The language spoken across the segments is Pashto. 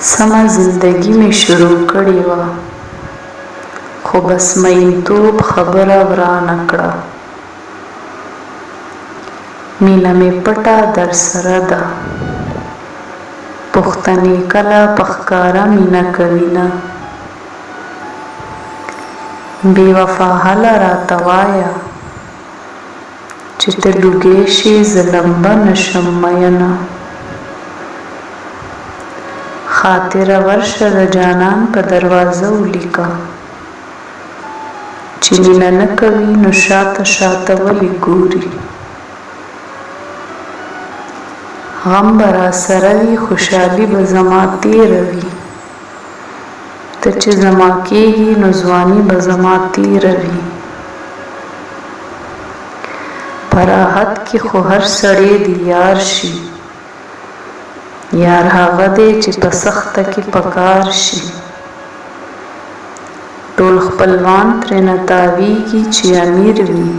سما زندگی می شروع کړې وه خو بس مینتوب خبره ورانه کړه. مینه مې پټه در سره ده، پښتنې کله په ښکاره مینه کوي نه. بې وفا هله راته وایه چې ته لوګی شې زه لمبه نشم مینه. خاطره ورشه د جانان په دروازه ولیکه چې مینه نه کوي نو شاته شاته ولې ګوري. غم به راسره وي خوشحالي به زما تېره وي، ته چې زما کېږي نو ځواني به زما تېره وي. په راحت کې خو هر سړی د یار شي، یار هغه دی چې په سخته کې پکار شي. ټول خپلوان ترېنه تاویږي چې امیر وي،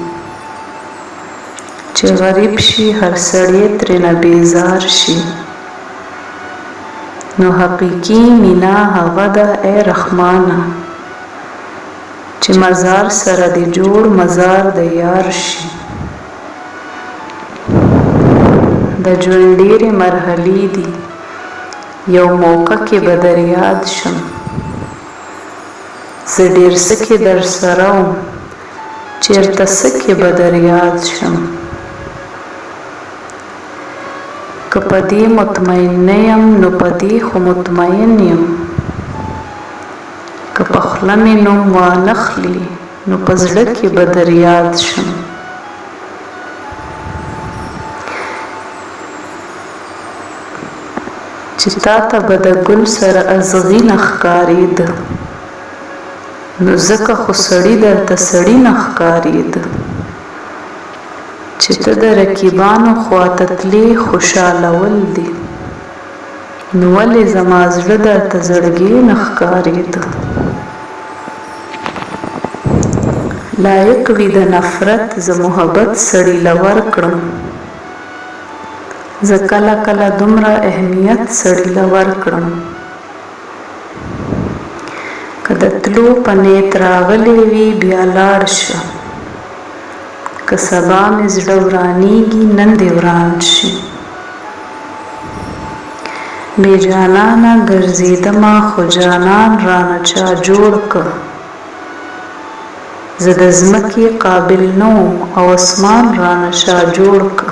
چې غریب شي هر سړی ترېنه بیزار شي. نو حقیقي مینه هغه ده ای رحمانه چې مزار سره دې جوړ مزار د یار شي. د ژوند ډېرې مرحلې دي، یو موقع کې به در یاد شم. زه ډېر څه کې در سره وم، چېرته څه کې به در یاد شم. که په دې مطمئن نه یم نو په دې خو مطمئن یم، که په خوله مې نوم وانخلي نو په زړه کې به در یاد شم. چې تا ته به د ګل سره ازغي نه ښکارېده، نو ځکه خو سړي درته سړي نه ښکارېده. چې ته د رقیبانو خواته تلې خوشحالول دي، نو ولې زما زړه درته زړګی نه ښکارېده. لایق وي د نفرت زه محبت سړي له ورکړم، زه کله کله دومره اهمیت سړي له ورکړم. که د تلو په نیت راغلی وي بیا لاړ شه، که سبا مې زړه ورانېږي نن دې وران شي. بې جانانه ګرځېدمه خو جانان رانه چا جوړ که. زه د ځمکې قابل نه وم او اسمان رانه چا جوړ که.